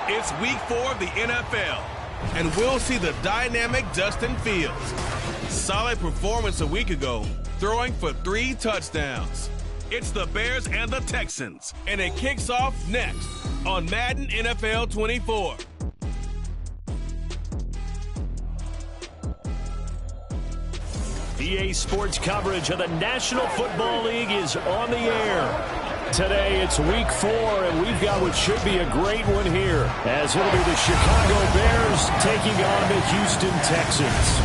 It's week 4 of the NFL, and we'll see the dynamic Justin Fields. Solid performance a week ago, throwing for 3 touchdowns. It's the Bears and the Texans, and it kicks off next on Madden NFL 24. EA Sports coverage of the National Football League is on the air. Today it's week 4, and we've got what should be a great one here, as it'll be the Chicago Bears taking on the Houston Texans.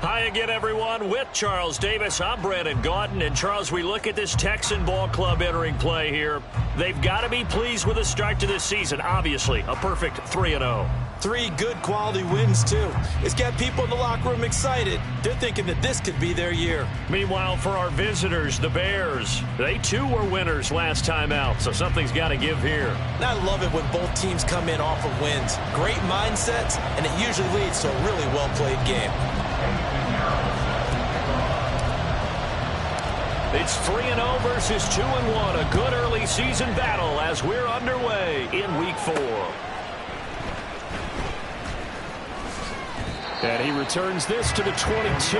Hi again, everyone. With Charles Davis, I'm Brandon Gaudin. And, Charles, we look at this Texan ball club entering play here. They've got to be pleased with the start to this season. Obviously, a perfect 3-0. 3 good quality wins, too. It's got people in the locker room excited. They're thinking that this could be their year. Meanwhile, for our visitors, the Bears, they too were winners last time out, so something's got to give here. And I love it when both teams come in off of wins. Great mindsets, and it usually leads to a really well-played game. It's 3-0 versus 2-1, a good early season battle as we're underway in week 4. And he returns this to the 22.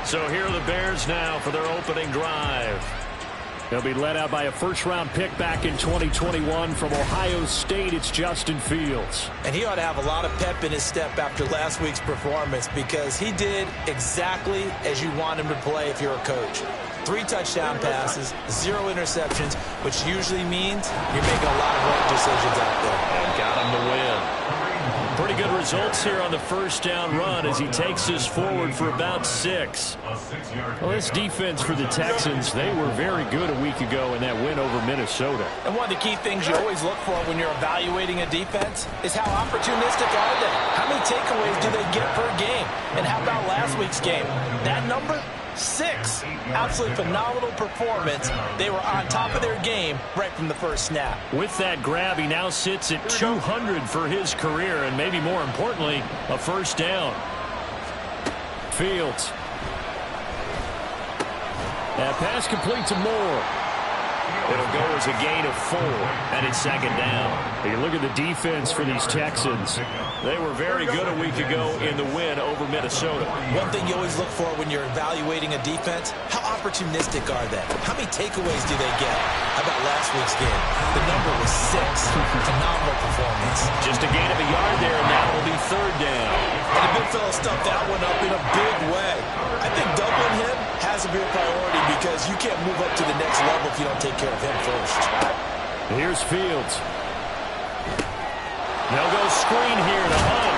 So here are the Bears now for their opening drive. They'll be led out by a first-round pick back in 2021 from Ohio State. It's Justin Fields. And he ought to have a lot of pep in his step after last week's performance, because he did exactly as you want him to play if you're a coach. 3 touchdown passes, 0 interceptions, which usually means you're making a lot of right decisions out there. And got him to win. Pretty good results here on the first down run as he takes us forward for about 6. Well, this defense for the Texans, they were very good a week ago in that win over Minnesota. And one of the key things you always look for when you're evaluating a defense is how opportunistic are they? How many takeaways do they get per game? And how about last week's game? That number? 6. Absolutely phenomenal performance. They were on top of their game right from the first snap. With that grab, he now sits at 200 for his career, and maybe more importantly, a first down. Fields. That pass complete to Moore. It'll go as a gain of 4, and it's second down. You look at the defense for these Texans. They were very good a week ago in the win over Minnesota. One thing you always look for when you're evaluating a defense, how opportunistic are they? How many takeaways do they get? How about last week's game? The number was 6. Phenomenal performance. Just a gain of a yard there, and that will be third down. And the big fella stuffed that one up in a big way. I think doubling him has to be a priority, because you can't move up to the next level if you don't take care of him first. Here's Fields. They'll go screen here to Hunt.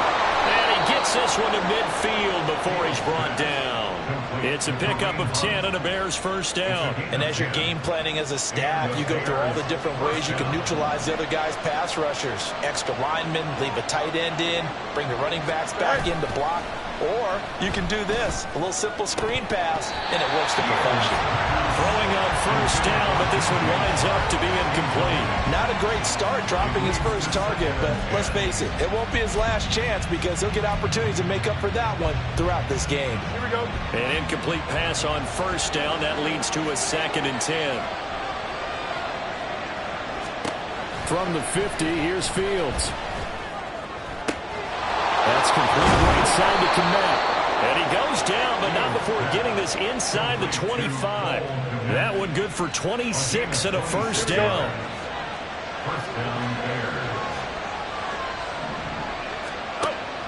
And he gets this one to midfield before he's brought down. It's a pickup of 10 and a Bears first down. And as you're game planning as a staff, you go through all the different ways you can neutralize the other guy's pass rushers. Extra linemen, leave a tight end in, bring the running backs back in to block. Or you can do this, a little simple screen pass, and it works to perfection. Throwing on first down, but this one winds up to be incomplete. Not a great start dropping his first target, but let's face it, it won't be his last chance, because he'll get opportunities to make up for that one throughout this game. Here we go. An incomplete pass on first down. That leads to a 2nd and 10. From the 50, here's Fields. That's complete right side to Kmet. And he goes down, but not before getting this inside the 25. That one good for 26 and a first down.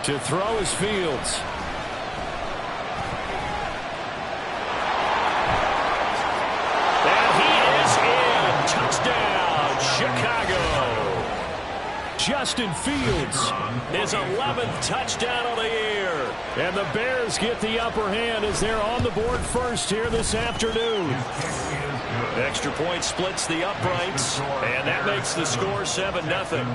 To throw is Fields. And he is in. Touchdown, Chicago. Justin Fields, his 11th touchdown of the year. And the Bears get the upper hand as they're on the board first here this afternoon. Extra point splits the uprights, and that makes the score 7-0.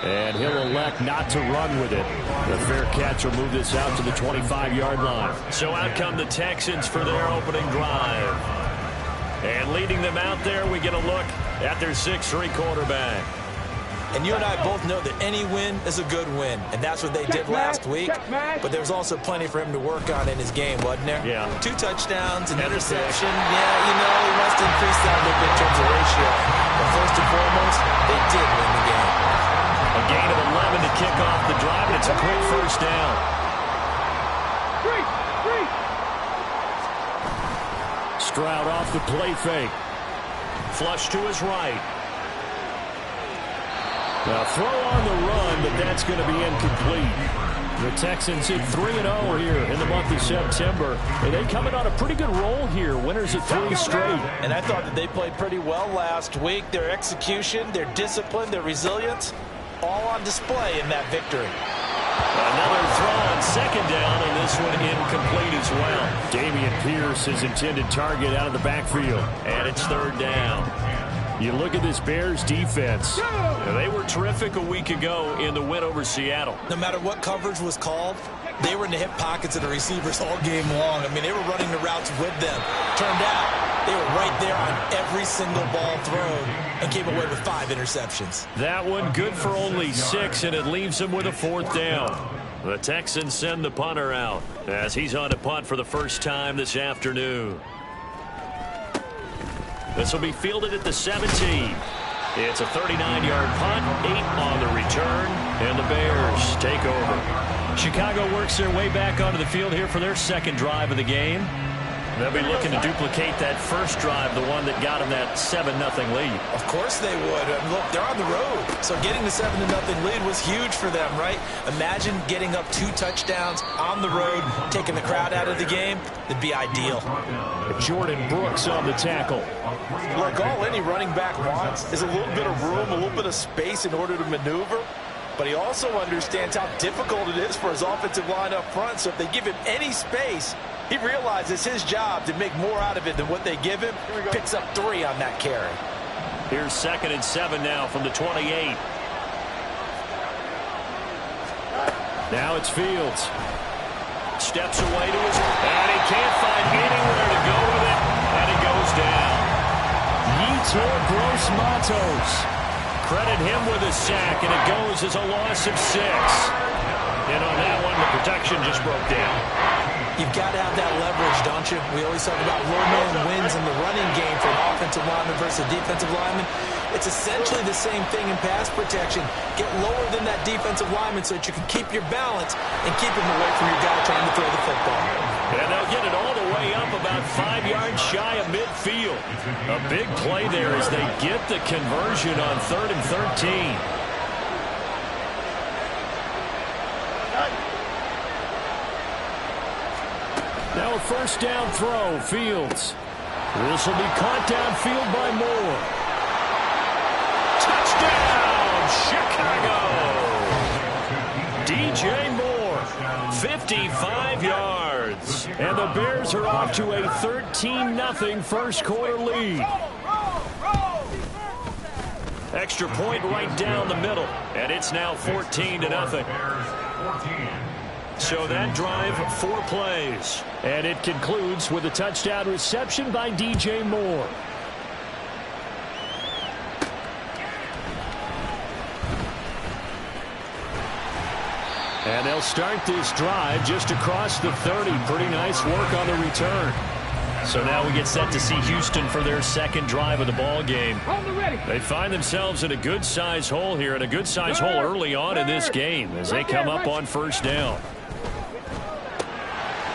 And he'll elect not to run with it. The fair catch will move this out to the 25-yard line. So out come the Texans for their opening drive. And leading them out there, we get a look at their 6'3" quarterback. And you and I both know that any win is a good win, and that's what they did last week. But there's also plenty for him to work on in his game, wasn't there? Yeah. 2 touchdowns, an interception. Yeah, you know, he must increase that a little bit in terms of ratio. But first and foremost, they did win the game. A gain of 11 to kick off the drive, and it's a quick first down. Stroud off the play fake. Flush to his right. Now throw on the run, but that's going to be incomplete. The Texans hit 3-0 here in the month of September. And they coming on a pretty good roll here. Winners at 3 straight. And I thought that they played pretty well last week. Their execution, their discipline, their resilience, all on display in that victory. Another throw on second down, and this one incomplete as well. Dameon Pierce, his intended target, out of the backfield. And it's third down. You look at this Bears defense. They were terrific a week ago in the win over Seattle. No matter what coverage was called, they were in the hip pockets of the receivers all game long. I mean, they were running the routes with them. Turned out, they were right there on every single ball thrown and came away with 5 interceptions. That one good for only 6, and it leaves them with a 4th down. The Texans send the punter out as he's on to punt for the first time this afternoon. This will be fielded at the 17. It's a 39-yard punt, 8 on the return, and the Bears take over. Chicago works their way back onto the field here for their second drive of the game. They'll be looking to duplicate that first drive, the one that got them that 7-0 lead. Of course they would. Look, they're on the road. So getting the 7-0 lead was huge for them, right? Imagine getting up 2 touchdowns on the road, taking the crowd out of the game. It'd be ideal. Jordan Brooks on the tackle. Look, all any running back wants is a little bit of room, a little bit of space in order to maneuver. But he also understands how difficult it is for his offensive line up front. So if they give him any space, he realizes his job to make more out of it than what they give him. Picks up 3 on that carry. Here's 2nd and 7 now from the 28. Now it's Fields. Steps away to his right, and he can't find anywhere to go with it, and he goes down. Yetur Gross-Matos. Credit him with a sack, and it goes as a loss of 6. And on that one, the protection just broke down. You've got to have that leverage, don't you? We always talk about low man wins in the running game for an offensive lineman versus a defensive lineman. It's essentially the same thing in pass protection. Get lower than that defensive lineman so that you can keep your balance and keep him away from your guy trying to throw the football. And they'll get it all the way up about 5 yards shy of midfield. A big play there as they get the conversion on 3rd and 13. Now a first down throw, Fields. This will be caught downfield by Moore. Touchdown, Chicago! DJ Moore, 55 yards. And the Bears are off to a 13-0 first quarter lead. Extra point right down the middle, and it's now 14-0. So that drive, 4 plays. And it concludes with a touchdown reception by DJ Moore. And they'll start this drive just across the 30. Pretty nice work on the return. So now we get set to see Houston for their second drive of the ball game. They find themselves in a good-sized hole here, and a good-sized hole early on in this game as they come up on first down.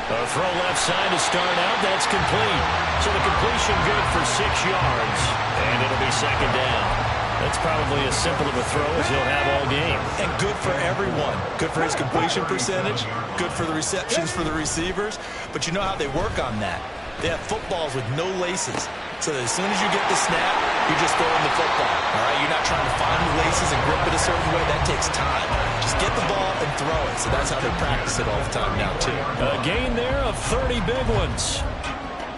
A throw left side to start out. That's complete. So the completion good for 6 yards. And it'll be second down. That's probably as simple of a throw as he'll have all game. And good for everyone. Good for his completion percentage. Good for the receptions for the receivers. But you know how they work on that. They have footballs with no laces. So that as soon as you get the snap, you're just throwing the football. All right? You're not trying to find the laces and grip it a certain way. That takes time. Just get the ball and throw it. So that's how they practice it all the time now, too. A gain there of 30 big ones.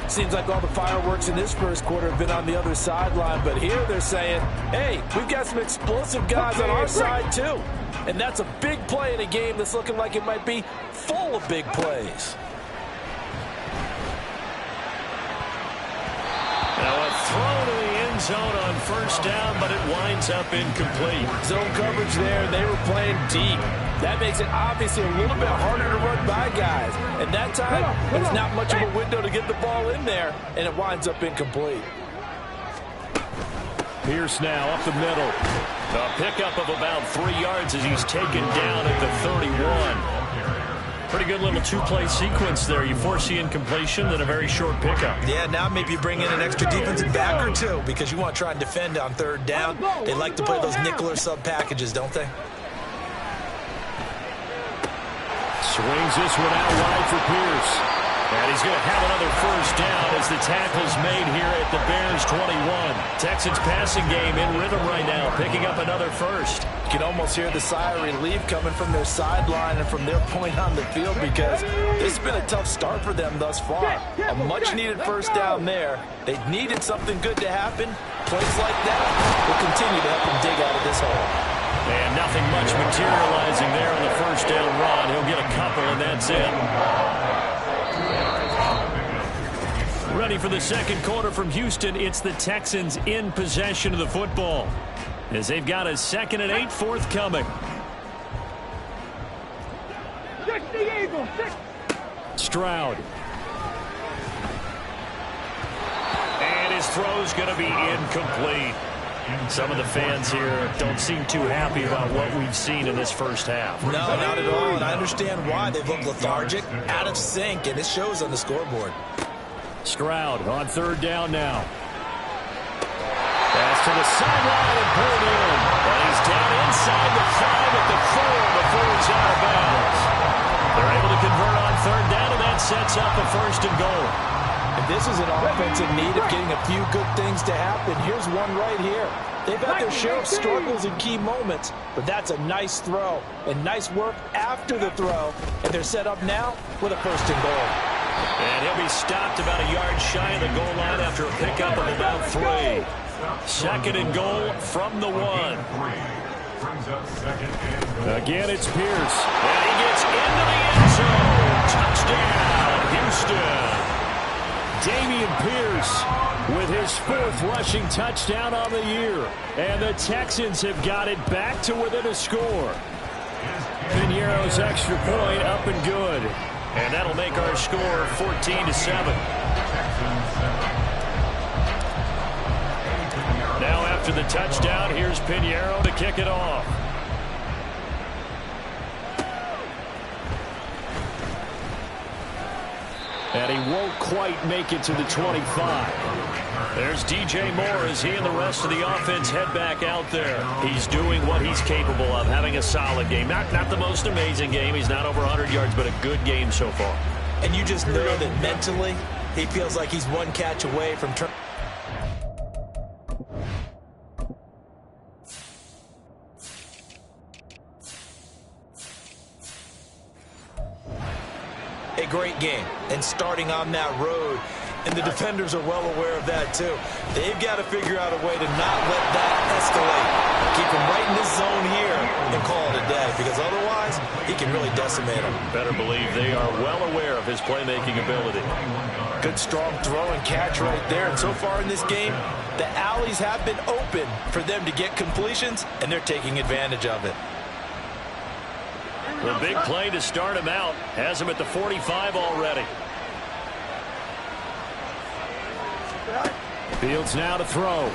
Seems like all the fireworks in this first quarter have been on the other sideline. But here they're saying, hey, we've got some explosive guys on our side, too. And that's a big play in a game that's looking like it might be full of big plays. Now a throw to the end end zone on first down, but it winds up incomplete. Zone coverage there. They were playing deep. That makes it obviously a little bit harder to run by guys. And that time, there's not much of a window to get the ball in there, and it winds up incomplete. Pierce now up the middle. A pickup of about 3 yards as he's taken down at the 31. Pretty good little two-play sequence there. You force the incompletion, then a very short pickup. Yeah, now maybe you bring in an extra defensive back or two because you want to try and defend on third down. They like to play those nickel or sub packages, don't they? Swings this one out wide for Pierce. And he's going to have another first down as the tackle's made here at the Bears 21. Texans passing game in rhythm right now, picking up another first. You can almost hear the sigh of relief coming from their sideline and from their point on the field because this has been a tough start for them thus far. A much-needed first down there. They needed something good to happen. Plays like that will continue to help them dig out of this hole. And nothing much materializing there on the first down run. He'll get a couple, and that's it. Ready for the second quarter from Houston. It's the Texans in possession of the football as they've got a 2nd and 8 forthcoming. Stroud. And his throw's going to be incomplete. Some of the fans here don't seem too happy about what we've seen in this first half. No, not at all, and I understand why. They've looked lethargic, out of sync, and it shows on the scoreboard. Stroud on third down now. Pass to the sideline and pulled in. And he's down inside the 5 at the 4 before he's out of bounds. They're able to convert on third down, and that sets up a 1st and goal. And this is an offense in need of getting a few good things to happen. Here's one right here. They've had their share of struggles in key moments, but that's a nice throw and nice work after the throw. And they're set up now with a 1st and goal. And he'll be stopped about a yard shy of the goal line after a pickup of about 3. 2nd and goal from the 1. Again, it's Pierce. And he gets into the end zone. Touchdown, Houston. Dameon Pierce with his 4th rushing touchdown on the year. And the Texans have got it back to within a score. Piñeiro's extra point up and good. And that'll make our score 14-7. Now after the touchdown, here's Piñeiro to kick it off. And he won't quite make it to the 25. There's DJ Moore as he and the rest of the offense head back out there. He's doing what he's capable of, having a solid game. Not the most amazing game. He's not over 100 yards, but a good game so far. And you just know that mentally, he feels like he's one catch away from turning. A great game, and starting on that road, and the defenders are well aware of that too. They've got to figure out a way to not let that escalate. Keep him right in this zone here and call it a day, because otherwise he can really decimate them. Better believe they are well aware of his playmaking ability. Good strong throw and catch right there, and so far in this game, the alleys have been open for them to get completions, and they're taking advantage of it. The big play to start him out has him at the 45 already. Fields now to throw.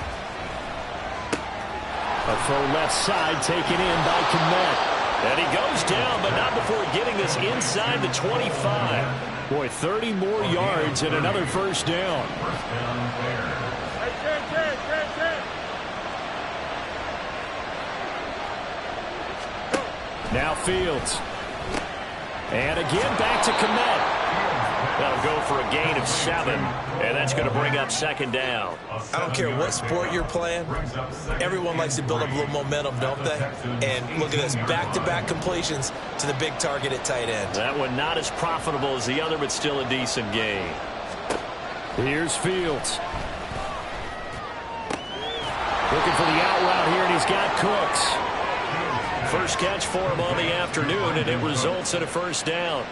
A throw left side taken in by Kmet. And he goes down, but not before getting this inside the 25. Boy, 30 more yards and another first down. Now Fields. And again back to Kmet. That'll go for a gain of 7, and that's going to bring up 2nd down. I don't care what sport you're playing. Everyone likes to build up a little momentum, don't they? And look at this, back-to-back completions to the big target at tight end. That one not as profitable as the other, but still a decent gain. Here's Fields. Looking for the out route here, and he's got Cooks. First catch for him on the afternoon, and it results in a first down.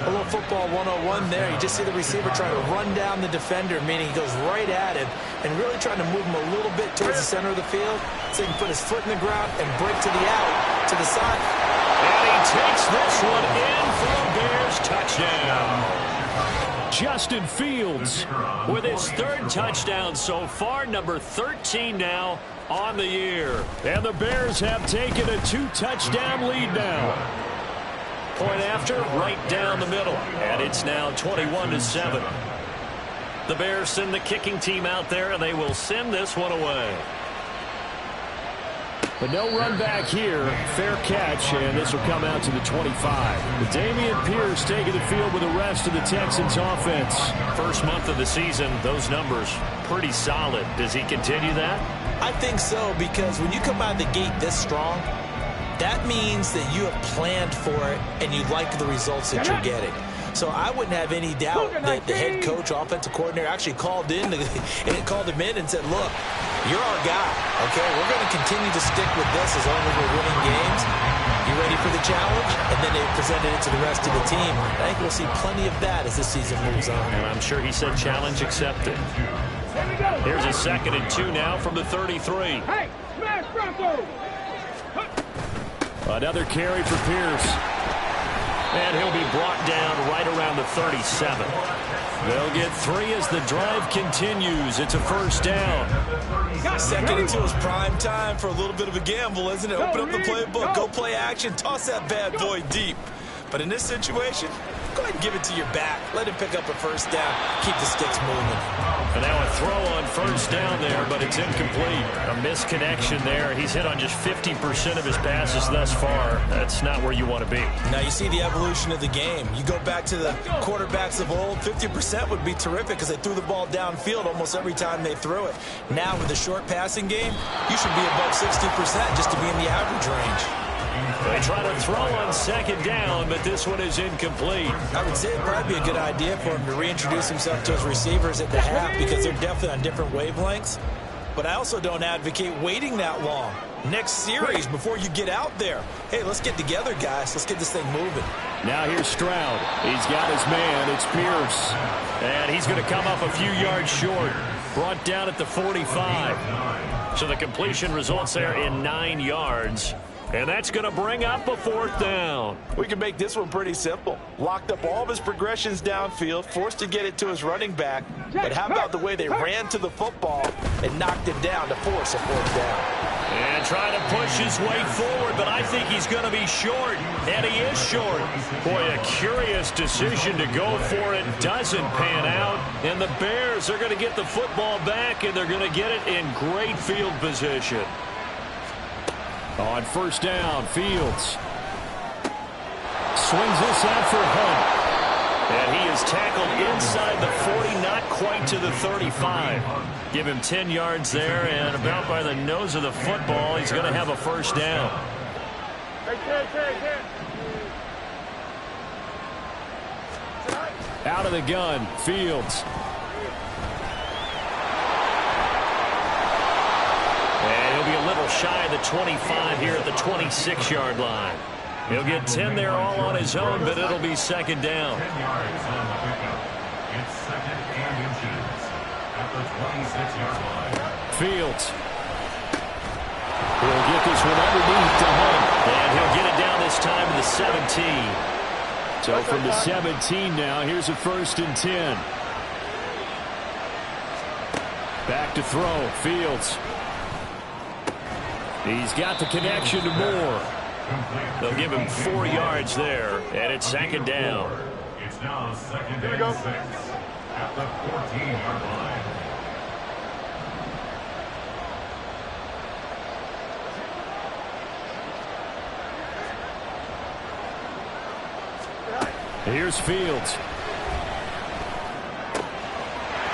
A little football 101 there. You just see the receiver trying to run down the defender, meaning he goes right at him and really trying to move him a little bit towards the center of the field so he can put his foot in the ground and break to the out, to the side. And he takes this one in for a Bears touchdown. Justin Fields with his third touchdown so far, number 13 now on the year. And the Bears have taken a 2-touchdown lead now. Point after, right down the middle. And it's now 21-7. The Bears send the kicking team out there, and they will send this one away. But no run back here. Fair catch, and this will come out to the 25. But Damian Pierce taking the field with the rest of the Texans offense. First month of the season, those numbers pretty solid. Does he continue that? I think so, because when you come out of the gate this strong, that means that you have planned for it and you like the results that you're getting. So I wouldn't have any doubt that the head coach, offensive coordinator, actually called him in and said, look, you're our guy, okay? We're going to continue to stick with this as long as we're winning games. You ready for the challenge? And then they presented it to the rest of the team. I think we'll see plenty of that as the season moves on. And I'm sure he said challenge accepted. Here's a 2nd and 2 now from the 33. Hey, smash Bronco! Another carry for Pierce. And he'll be brought down right around the 37. They'll get 3 as the drive continues. It's a first down. 2nd and 2 is prime time for a little bit of a gamble, isn't it? Open up the playbook, go play action, toss that bad boy deep. But in this situation, go ahead and give it to your back. Let him pick up a first down. Keep the sticks moving. And now a throw on first down there, but it's incomplete. A misconnection there. He's hit on just 50% of his passes thus far. That's not where you want to be. Now you see the evolution of the game. You go back to the quarterbacks of old, 50% would be terrific because they threw the ball downfield almost every time they threw it. Now with the short passing game, you should be above 60% just to be in the average range. They try to throw on 2nd down, but this one is incomplete. I would say it'd probably be a good idea for him to reintroduce himself to his receivers at the half because they're definitely on different wavelengths. But I also don't advocate waiting that long. Next series before you get out there. Hey, let's get together, guys. Let's get this thing moving. Now here's Stroud. He's got his man. It's Pierce. And he's going to come up a few yards short. Brought down at the 45. So the completion results there in 9 yards. And that's going to bring up a 4th down. We can make this one pretty simple. Locked up all of his progressions downfield, forced to get it to his running back. But how about the way they ran to the football and knocked him down to force a 4th down? And trying to push his way forward, but I think he's going to be short. And he is short. Boy, a curious decision to go for it. Doesn't pan out. And the Bears are going to get the football back, and they're going to get it in great field position. On first down, Fields swings this out for Hunt. And he is tackled inside the 40, not quite to the 35. Give him 10 yards there, and about by the nose of the football, he's going to have a first down. Out of the gun, Fields. And he'll be a little shy of the 25 here at the 26-yard line. He'll get 10 there all on his own, but it'll be 2nd down. 10 yards on the pickup. It's 2nd and inches at the 26-yard line. Fields. He'll get this one underneath to Hunt. And he'll get it down this time to the 17. So from the 17 now, here's a 1st and 10. Back to throw, Fields. He's got the connection to Moore. They'll give him 4 yards there, and it's 2nd down. It's now 2nd and 6 at the 14-yard line. Here's Fields.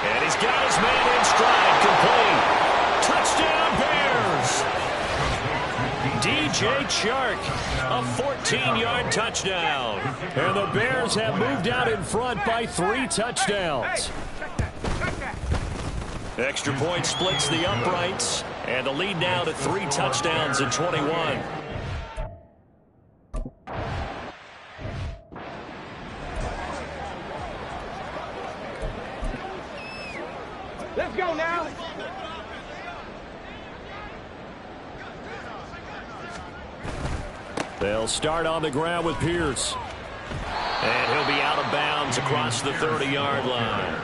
And he's got his man in stride, complete. Touchdown, Bears! DJ Chark, a 14-yard touchdown. And the Bears have moved out in front by 3 touchdowns. Extra point splits the uprights, and the lead now to 3 touchdowns in 21. go now. They'll start on the ground with Pierce. And he'll be out of bounds across the 30-yard line.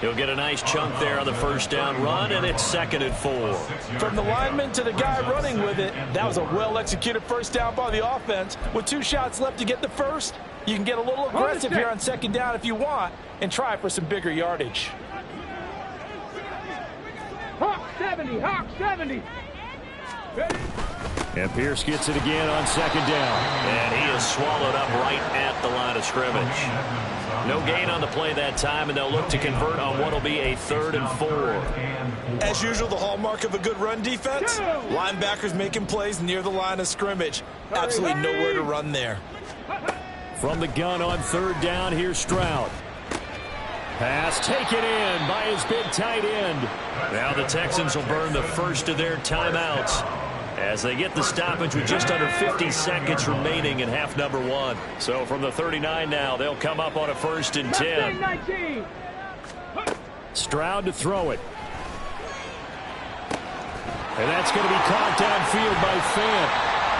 He'll get a nice chunk there on the first down run, and it's 2nd and 4. From the lineman to the guy running with it, that was a well-executed first down by the offense. With 2 shots left to get the first, you can get a little aggressive here on 2nd down if you want and try for some bigger yardage. Hawk 70, Hawk 70. And Pierce gets it again on 2nd down. And he is swallowed up right at the line of scrimmage. No gain on the play that time, and they'll look to convert on what will be a 3rd and 4. As usual, the hallmark of a good run defense, linebackers making plays near the line of scrimmage. Absolutely nowhere to run there. From the gun on 3rd down, here's Stroud. Pass taken in by his big tight end. Now the Texans will burn the first of their timeouts as they get the stoppage with just under 50 seconds remaining in half number 1. So from the 39 now, they'll come up on a 1st and 10. Stroud to throw it. And that's going to be caught downfield by Fant.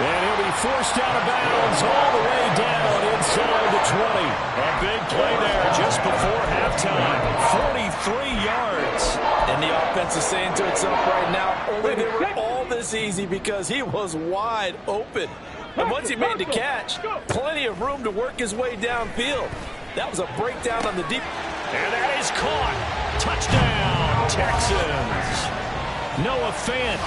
And he'll be forced out of bounds all the way down inside the 20. A big play there just before halftime. 43 yards. And the offense is saying to itself right now, only they were all this easy because he was wide open. And once he made the catch, plenty of room to work his way downfield. That was a breakdown on the deep. And that is caught. Touchdown, Texans. Noah Fant.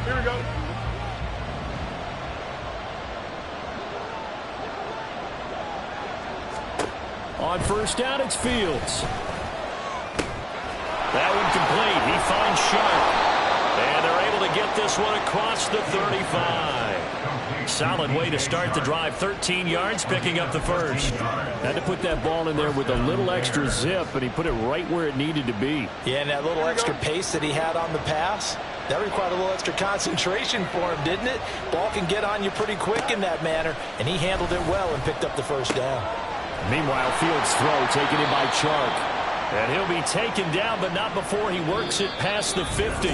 Here we go. On 1st down, it's Fields. That one complete. He finds Sharp. And they're able to get this one across the 35. Solid way to start the drive. 13 yards, picking up the first. Had to put that ball in there with a little extra zip, and he put it right where it needed to be. Yeah, and that little extra pace that he had on the pass, that required a little extra concentration for him, didn't it? Ball can get on you pretty quick in that manner, and he handled it well and picked up the first down. Meanwhile, Fields' throw taken in by Chark. And he'll be taken down, but not before he works it past the 50.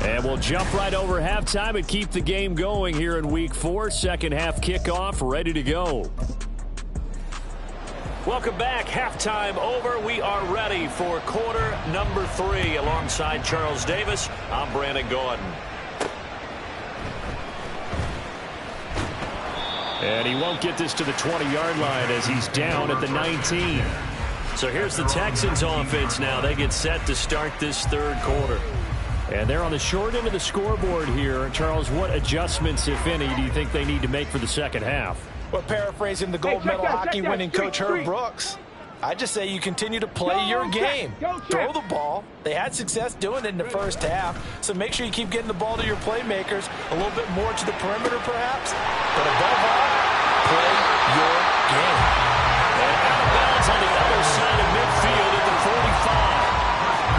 And we'll jump right over halftime and keep the game going here in Week 4. Second half kickoff, ready to go. Welcome back. Halftime over. We are ready for quarter number 3. Alongside Charles Davis, I'm Brandon Gordon. And he won't get this to the 20-yard line as he's down at the 19. So here's the Texans offense now. They get set to start this 3rd quarter. And they're on the short end of the scoreboard here. Charles, what adjustments, if any, do you think they need to make for the second half? Well, paraphrasing the gold medal hockey winning coach Herb Brooks, I just say you continue to play your game. Throw the ball. They had success doing it in the first half, so make sure you keep getting the ball to your playmakers, a little bit more to the perimeter perhaps, but above all, play your game. And out of bounds on the other side of midfield at the 45.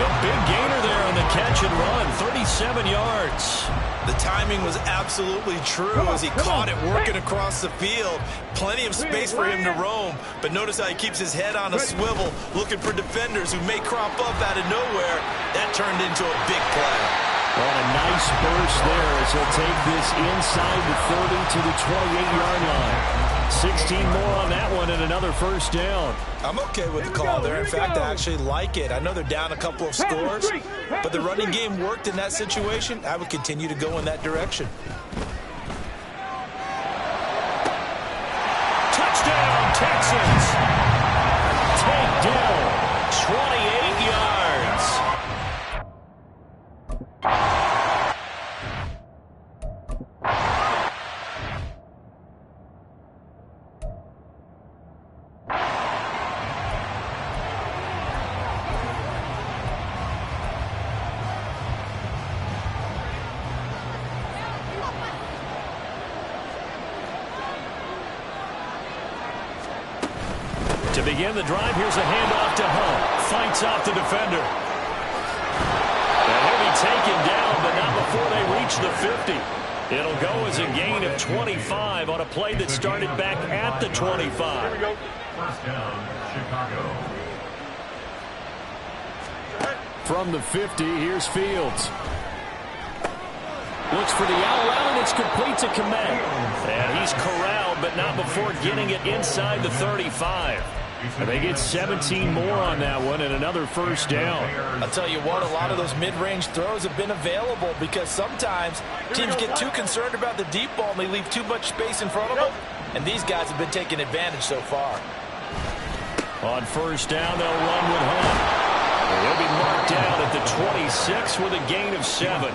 A big gainer there on the catch and run, 37 yards. The timing was absolutely true as he caught it working across the field. Plenty of space for him to roam, but notice how he keeps his head on a swivel, looking for defenders who may crop up out of nowhere. That turned into a big play. Well, a nice burst there as he'll take this inside the 30 to the 28-yard line. 16 more on that one and another first down. I'm okay with the call there. In fact, I actually like it. I know they're down a couple of scores, but the running game worked in that situation. I would continue to go in that direction. Touchdown, Texans. Take down, 28 yards. To begin the drive, here's a handoff to Hunt. Fights off the defender. taken down, but not before they reach the 50. It'll go as a gain of 25 on a play that started back at the 25. First down, Chicago. From the 50, here's Fields. Looks for the out route, and it's complete to Kmet. And he's corralled, but not before getting it inside the 35. And they get 17 more on that one and another first down. I'll tell you what, a lot of those mid-range throws have been available because sometimes teams get too concerned about the deep ball and they leave too much space in front of them. And these guys have been taking advantage so far. On first down, they'll run with Hunt. He'll be marked down at the 26 with a gain of 7.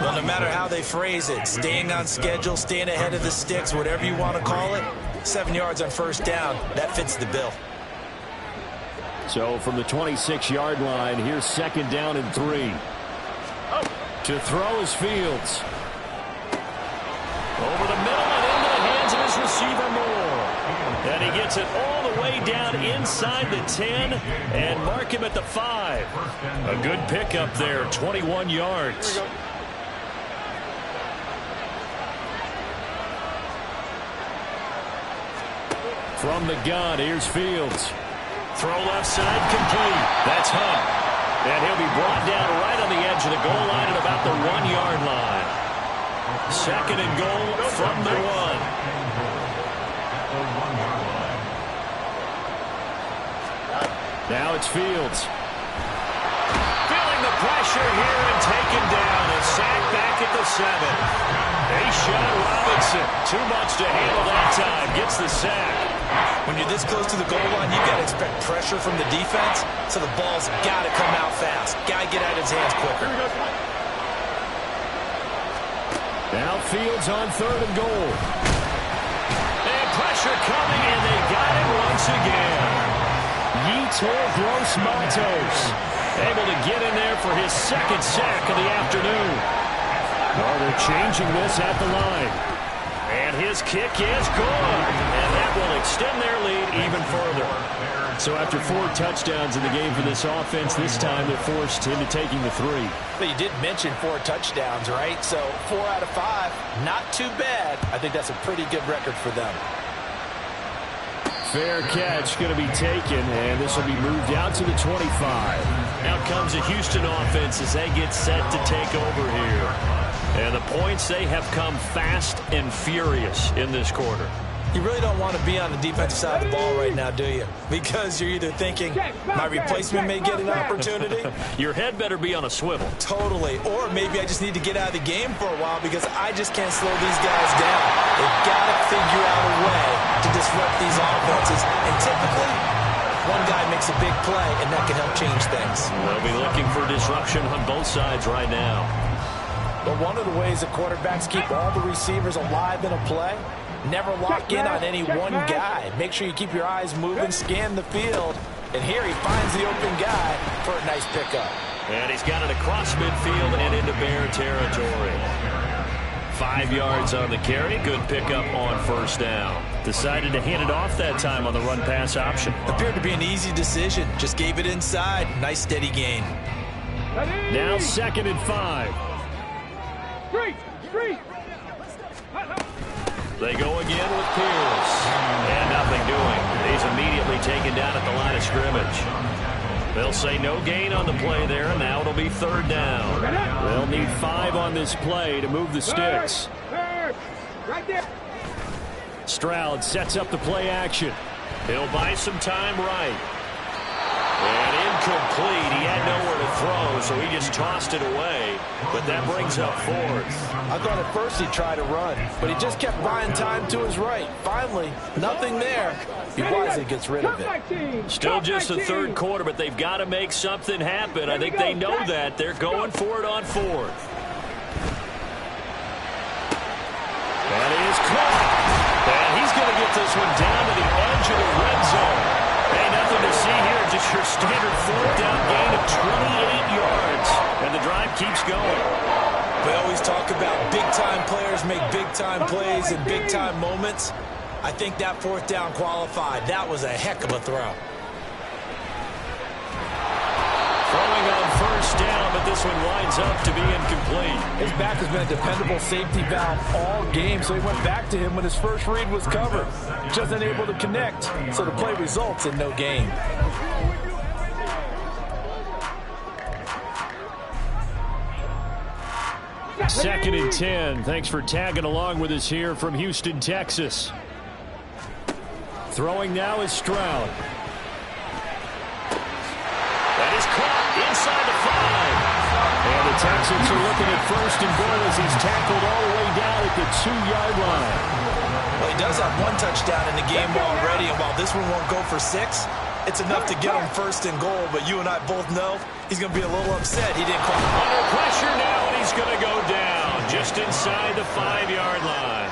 Well, no matter how they phrase it, staying on schedule, staying ahead of the sticks, whatever you want to call it, 7 yards on first down, that fits the bill. So from the 26-yard line, here's second down and 3. To throw is Fields. Over the middle and into the hands of his receiver Moore. And he gets it all the way down inside the 10 and mark him at the 5. A good pickup there, 21 yards. From the gun, here's Fields. Throw left side, complete. That's Hunt. And he'll be brought down right on the edge of the goal line at about the 1-yard line. Second and goal from the 1. Now it's Fields. Feeling the pressure here and taken down. And sacked back at the 7. A shot Robinson. Too much to handle that time. Gets the sack. When you're this close to the goal line, you've got to expect pressure from the defense, so the ball's got to come out fast. Got to get out of his hands quicker. Now Fields on third and goal. And pressure coming, and they got him once again. Yetur Gross-Matos able to get in there for his second sack of the afternoon. Well, they're changing this at the line. And his kick is good. And that will extend their lead even further. So after 4 touchdowns in the game for this offense, this time they're forced into taking the 3. But you did mention 4 touchdowns, right? So 4 out of 5, not too bad. I think that's a pretty good record for them. Fair catch going to be taken, and this will be moved out to the 25. Out comes the Houston offense as they get set to take over here. And the points, they have come fast and furious in this quarter. You really don't want to be on the defensive side of the ball right now, do you? Because you're either thinking, my replacement may get an opportunity. Your head better be on a swivel. Totally. Or maybe I just need to get out of the game for a while because I just can't slow these guys down. They've got to figure out a way to disrupt these offenses. And typically, one guy makes a big play, and that can help change things. They'll be looking for disruption on both sides right now. But one of the ways that quarterbacks keep all the receivers alive in a play, never lock in on any one guy. Make sure you keep your eyes moving, scan the field. And here he finds the open guy for a nice pickup. And he's got it across midfield and into Bear territory. 5 yards on the carry. Good pickup on first down. Decided to hand it off that time on the run-pass option. Appeared to be an easy decision. Just gave it inside. Nice steady gain. Now 2nd and 5. They go again with Pierce. And nothing doing. He's immediately taken down at the line of scrimmage. They'll say no gain on the play there, and now it'll be 3rd down. They'll need 5 on this play to move the sticks. Right there. Stroud sets up the play action. He'll buy some time right. And incomplete. He had nowhere to throw, so he just tossed it away. But that brings up 4th. I thought at first he'd try to run, but he just kept buying time to his right. Finally, nothing there. He wisely gets rid of it. Still just the 3rd quarter, but they've got to make something happen. I think they know that. They're going for it on 4th. That is caught. And he's going to get this one down to the edge of the red zone. Hey, nothing to see here. Just your standard 4th down gain of 28 yards. And the drive keeps going. We always talk about big-time players make big-time plays in big-time moments. I think that 4th down qualified. That was a heck of a throw. Throwing on first down, but this one winds up to be incomplete. His back has been a dependable safety valve all game, so he went back to him when his first read was covered. Just unable to connect, so the play results in no gain. Second and 10. Thanks for tagging along with us here from Houston, Texas. Throwing now is Stroud. That is caught inside the 5. And the Texans are looking at first and goal as he's tackled all the way down at the 2-yard line. Well, he does have one touchdown in the game already, and while this one won't go for 6, it's enough to get him first and goal. But you and I both know he's going to be a little upset he didn't quite. Under pressure now, and he's going to go down just inside the 5-yard line.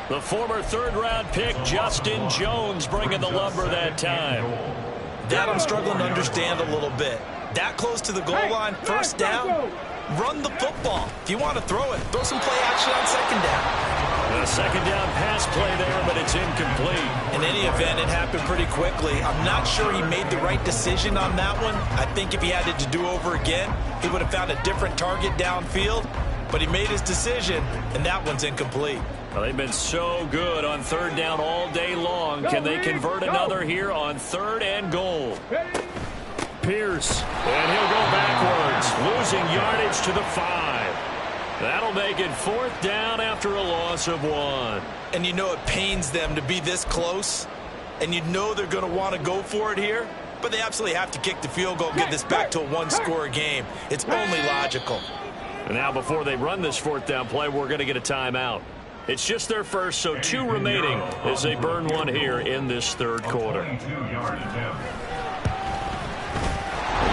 The former third-round pick, Justin Jones, bringing the lumber that time. That I'm struggling to understand a little bit. That close to the goal line, first down, run the football. If you want to throw it, throw some play action on second down. A second down pass play there, but it's incomplete. In any event, it happened pretty quickly. I'm not sure he made the right decision on that one. I think if he had it to do over again, he would have found a different target downfield. But he made his decision, and that one's incomplete. Well, they've been so good on third down all day long. Can they convert another here on third and goal? Pierce, and he'll go backwards, losing yardage to the 5. That'll make it fourth down after a loss of 1. And you know it pains them to be this close, and you know they're going to want to go for it here, but they absolutely have to kick the field goal and get this back to a one-score game. It's only logical. And now before they run this fourth down play, we're going to get a timeout. It's just their first, so 2 remaining as they burn one here in this third quarter.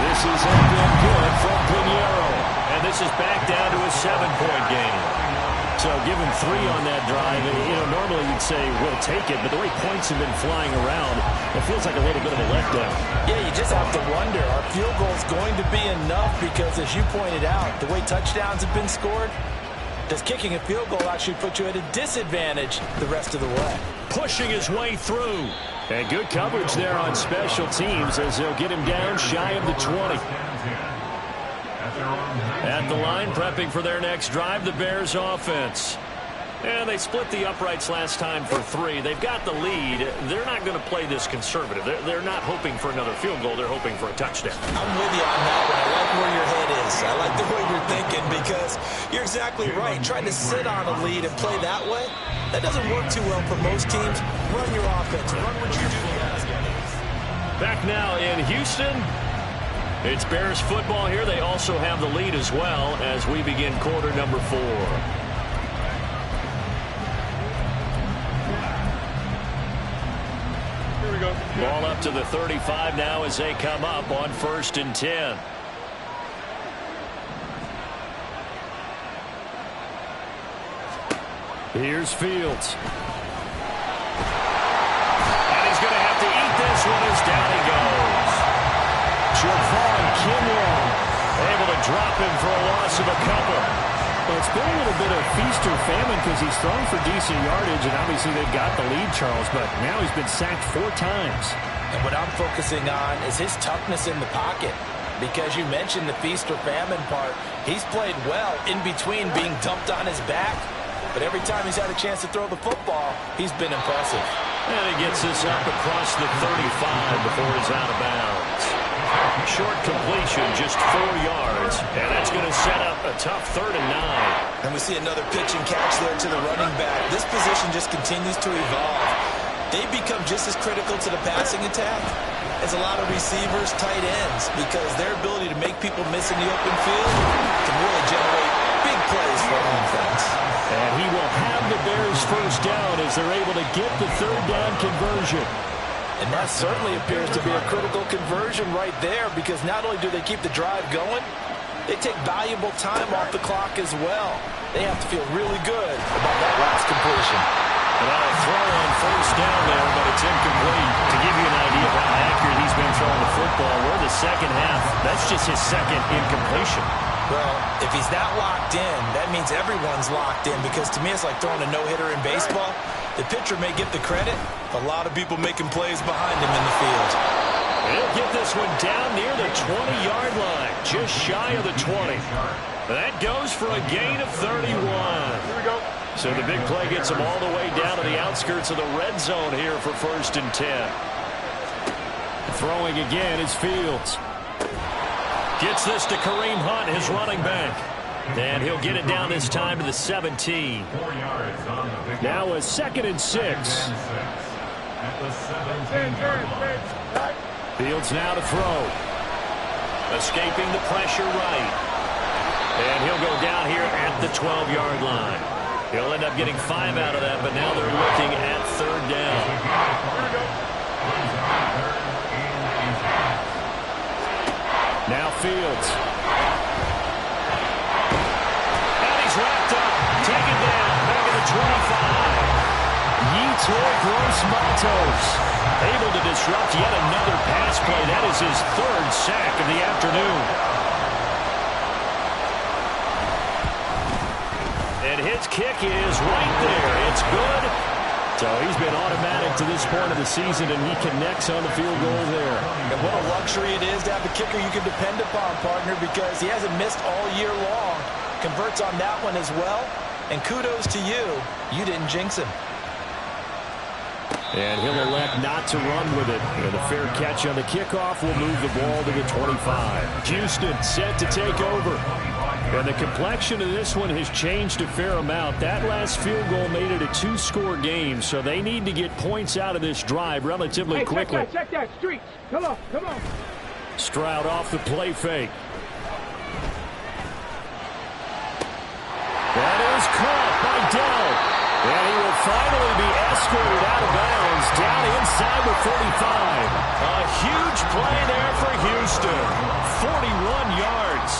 This is up and good from Pinheiro. And this is back down to a 7-point game. So give him 3 on that drive. And, you know, normally you'd say, we'll take it. But the way points have been flying around, it feels like a little bit of a letdown. Yeah, you just have to wonder, are field goals going to be enough? Because as you pointed out, the way touchdowns have been scored, does kicking a field goal actually put you at a disadvantage the rest of the way? Pushing his way through. And good coverage there on special teams as they'll get him down shy of the 20. At the line, prepping for their next drive, the Bears offense. And they split the uprights last time for 3. They've got the lead. They're not going to play this conservative. They're not hoping for another field goal. They're hoping for a touchdown. I'm with you on that one. I like where your head is. I like the way you're thinking because you're exactly right. Trying to sit on a lead and play that way, that doesn't work too well for most teams. Run your offense. Run what you do best. Back now in Houston. It's Bears football here. They also have the lead as well as we begin quarter number 4. Ball up to the 35 now as they come up on 1st and 10. Here's Fields. And he's going to have to eat this one as down he goes. Javon Kinlaw able to drop him for a loss of a couple. Well, it's been a little bit of feast or famine because he's thrown for decent yardage, and obviously they've got the lead, Charles, but now he's been sacked 4 times. And what I'm focusing on is his toughness in the pocket. Because you mentioned the feast or famine part, he's played well in between being dumped on his back. But every time he's had a chance to throw the football, he's been impressive. And he gets this up across the 35 before he's out of bounds. Short completion, just 4 yards, and that's going to set up a tough 3rd and 9. And we see another pitch and catch there to the running back. This position just continues to evolve. They become just as critical to the passing attack as a lot of receivers, tight ends, because their ability to make people miss in the open field can really generate big plays for offense. And he will have the Bears first down as they're able to get the 3rd down conversion. And that certainly appears to be a critical conversion right there because not only do they keep the drive going, they take valuable time off the clock as well. They have to feel really good about that last completion. And a throw on first down there, but it's incomplete. To give you an idea of how accurate he's been throwing the football, we're the second half. That's just his 2nd incompletion. Well, if he's that locked in, that means everyone's locked in because to me it's like throwing a no-hitter in baseball. The pitcher may get the credit, a lot of people making plays behind him in the field. He'll get this one down near the 20-yard line, just shy of the 20. That goes for a gain of 31. Here we go. So the big play gets him all the way down to the outskirts of the red zone here for 1st and 10. Throwing again is Fields. Gets this to Kareem Hunt, his running back. And he'll get it down this time to the 17. Now a 2nd and 6. At the 17-yard line. Fields now to throw. Escaping the pressure right. And he'll go down here at the 12-yard line. He'll end up getting 5 out of that, but now they're looking at 3rd down. Now Fields. And he's wrapped up. Taken down. Back at the 25. Yetur Gross-Matos able to disrupt yet another pass play. That is his 3rd sack of the afternoon. And his kick is right there. It's good. So he's been automatic to this point of the season, and he connects on the field goal there. And what a luxury it is to have a kicker you can depend upon, partner, because he hasn't missed all year long. Converts on that one as well. And kudos to you. You didn't jinx him. And he'll elect not to run with it. And a fair catch on the kickoff will move the ball to the 25. Houston set to take over. And the complexion of this one has changed a fair amount. That last field goal made it a 2-score game, so they need to get points out of this drive relatively quickly. Check that, streets. Come on, come on. Stroud off the play fake. That is caught by Dell. And he will finally be escorted out of bounds down inside the 45. A huge play there for Houston. 41 yards.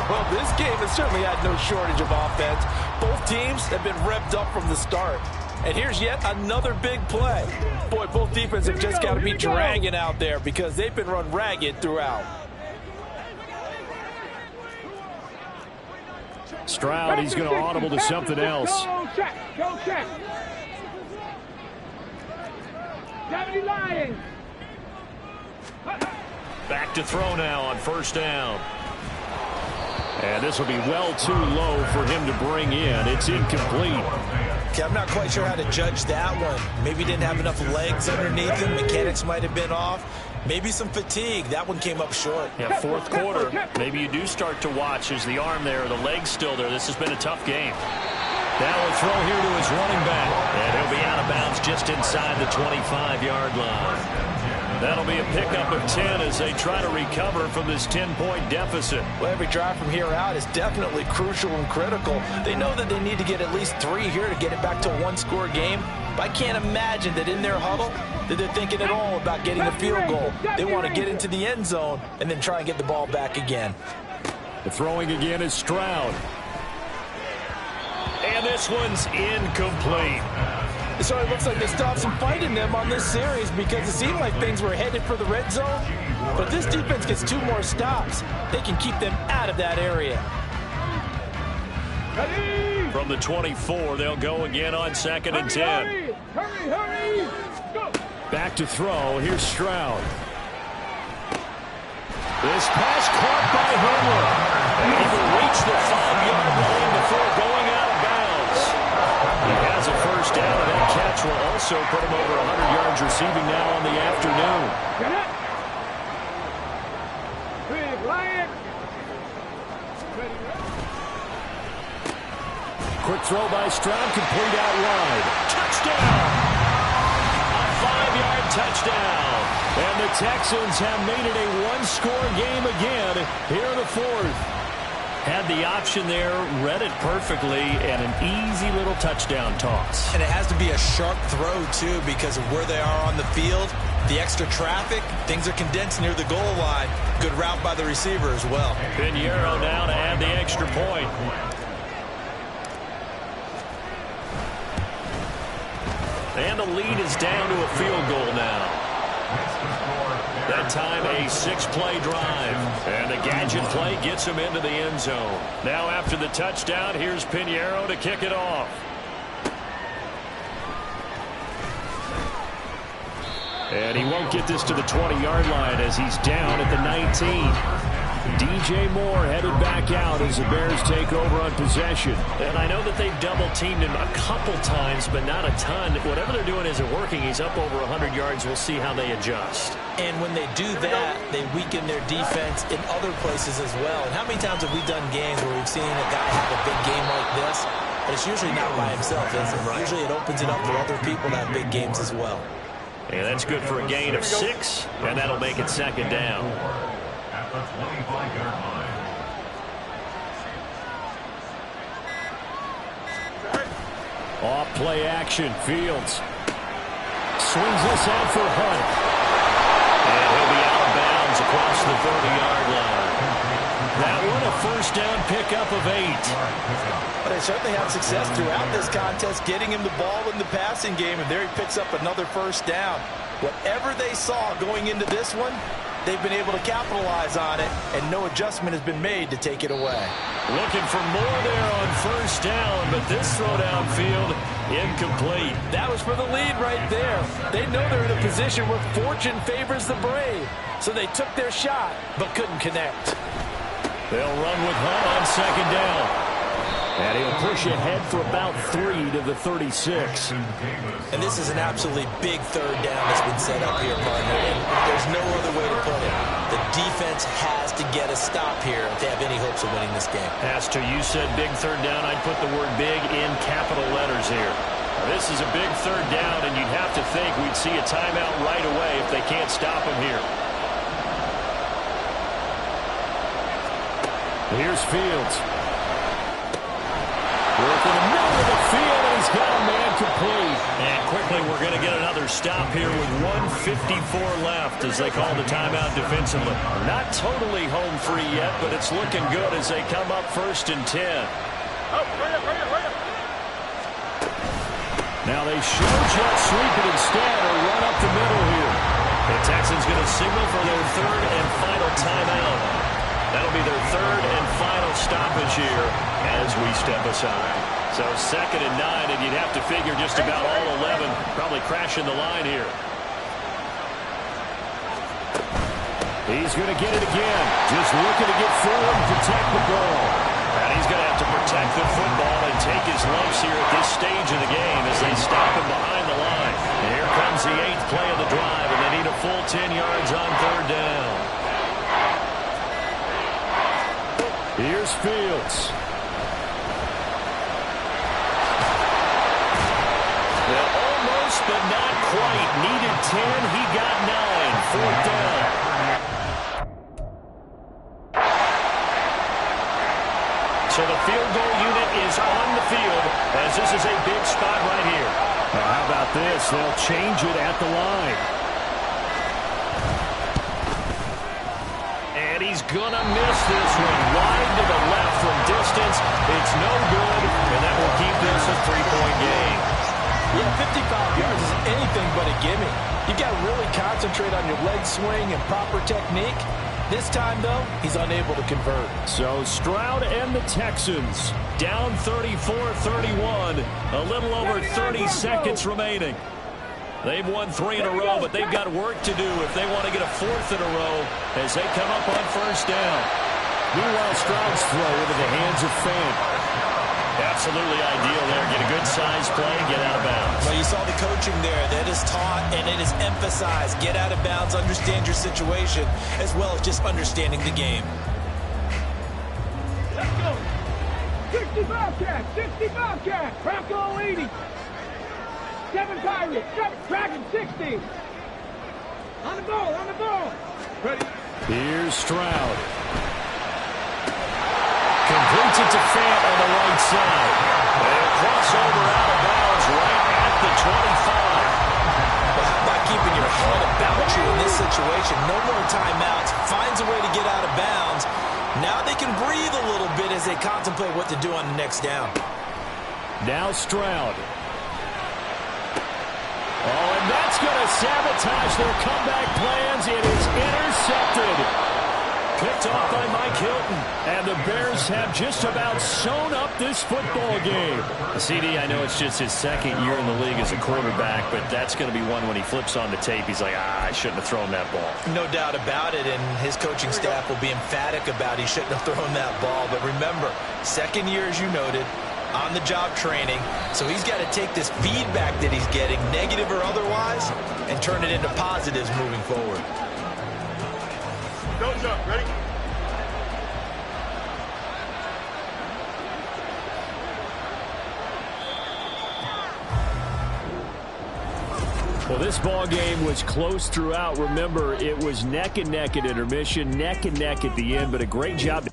Well, this game has certainly had no shortage of offense. Both teams have been revved up from the start. And here's yet another big play. Boy, both defenses have just got to be dragging out there because they've been run ragged throughout. Stroud, he's going to audible to something else. Go check. 70 Lions. Back to throw now on 1st down. And this will be well too low for him to bring in. It's incomplete. Okay, I'm not quite sure how to judge that one. Maybe he didn't have enough legs underneath him. Mechanics might have been off. Maybe some fatigue. That one came up short. Yeah, 4th quarter. Maybe you do start to watch. Is the arm there, the leg's still there? This has been a tough game. Now a throw here to his running back. And he'll be out of bounds just inside the 25-yard line. That'll be a pickup of 10 as they try to recover from this 10-point deficit. Well, every drive from here out is definitely crucial and critical. They know that they need to get at least 3 here to get it back to a 1-score game. But I can't imagine that in their huddle that they're thinking at all about getting a field goal. They want to get into the end zone and then try and get the ball back again. The throwing again is Stroud. And this one's incomplete. So it looks like they stopped some fight in them on this series because it seemed like things were headed for the red zone. But if this defense gets 2 more stops, they can keep them out of that area. From the 24, they'll go again on 2nd and 10. Hurry. Go. Back to throw. Here's Stroud. This pass caught by Homer. And he will reach the 5-yard line before going out of bounds. He has a 1st down, and that catch will also put him over 100 yards receiving now on the afternoon. Get it. Big Lion. Quick throw by Stroud, complete out wide. Touchdown! A 5-yard touchdown. And the Texans have made it a 1-score game again here in the 4th. Had the option there, read it perfectly, and an easy little touchdown toss. And it has to be a sharp throw, too, because of where they are on the field, the extra traffic, things are condensed near the goal line. Good route by the receiver as well. Pinheiro now to add the extra point. And the lead is down to a field goal now. That time a 6-play drive. And the gadget play gets him into the end zone. Now after the touchdown, here's Pinheiro to kick it off. And he won't get this to the 20-yard line as he's down at the 19. DJ Moore headed back out as the Bears take over on possession. And I know that they've double-teamed him a couple times, but not a ton. Whatever they're doing isn't working. He's up over 100 yards. We'll see how they adjust. And when they do that, they weaken their defense in other places as well. And how many times have we done games where we've seen a guy have a big game like this? But it's usually not by himself, is it? Right. Usually it opens it up for other people to have big games as well. And that's good for a gain of 6, and that'll make it second down. At the 25-yard line. Off play action. Fields swings this out for Hunt. And he'll be out of bounds across the 30-yard line. That one a first down pickup of 8. But they certainly had success throughout this contest getting him the ball in the passing game, and there he picks up another first down. Whatever they saw going into this one, they've been able to capitalize on it, and no adjustment has been made to take it away. Looking for more there on first down, but this throw downfield incomplete. That was for the lead right there. They know they're in a position where fortune favors the brave, so they took their shot but couldn't connect. They'll run with Hunt on second down. And he'll push ahead for about 3 to the 36. And this is an absolutely big third down that's been set up here, partner. And there's no other way to put it. The defense has to get a stop here if they have any hopes of winning this game. Pastor, you said big third down. I'd put the word big in capital letters here. Now, this is a big third down, and you'd have to think we'd see a timeout right away if they can't stop him here. Here's Fields. Work in the middle of the field, and he's got a man complete. And quickly, we're going to get another stop here with 1:54 left as they call the timeout defensively. Not totally home free yet, but it's looking good as they come up 1st and 10. Now they show jet sweep it instead or run up the middle here. The Texans going to signal for their 3rd and final timeout. That'll be their 3rd and final stoppage here as we step aside. So 2nd and 9, and you'd have to figure just about all 11 probably crashing the line here. He's going to get it again. Just looking to get forward and protect the ball. And he's going to have to protect the football and take his lumps here at this stage of the game as they stop him behind the line. And here comes the 8th play of the drive, and they need a full 10 yards on 3rd down. Here's Fields. Well, almost, but not quite. Needed 10. He got 9. 4th down. So the field goal unit is on the field as this is a big spot right here. Now how about this? They'll change it at the line. And he's going to miss this one. Wide to the left from distance. It's no good, and that will keep this a 3-point game. Yeah, 55 yards is anything but a gimme. You've got to really concentrate on your leg swing and proper technique. This time, though, he's unable to convert. So Stroud and the Texans down 34-31. A little over 30 seconds remaining. They've won 3 in a row, but they've got work to do if they want to get a 4th in a row as they come up on 1st down. Meanwhile, Stroud's throw into the hands of Fant. Absolutely ideal there. Get a good size play, get out of bounds. Well, you saw the coaching there. That is taught and it is emphasized. Get out of bounds, understand your situation, as well as just understanding the game. Let's go. 60 Bobcat, 60 Bobcat, Bronco 80. 7 Pirates, 7 Dragon 60. On the ball, on the ball. Ready? Here's Stroud. Completes it to Fant on the right side. And a crossover out of bounds right at the 25. Well, how about keeping your head about you in this situation? No more timeouts. Finds a way to get out of bounds. Now they can breathe a little bit as they contemplate what to do on the next down. Now Stroud. Oh, and that's going to sabotage their comeback plans. It is intercepted. Picked off by Mike Hilton. And the Bears have just about sewn up this football game. CD, I know it's just his second year in the league as a quarterback, but that's going to be one when he flips on the tape. He's like, I shouldn't have thrown that ball. No doubt about it, and his coaching staff will be emphatic about he shouldn't have thrown that ball. But remember, second year, as you noted, on-the-job training, so he's got to take this feedback that he's getting, negative or otherwise, and turn it into positives moving forward. Go jump, ready? Well, this ball game was close throughout. Remember, it was neck and neck at intermission, neck and neck at the end, but a great job.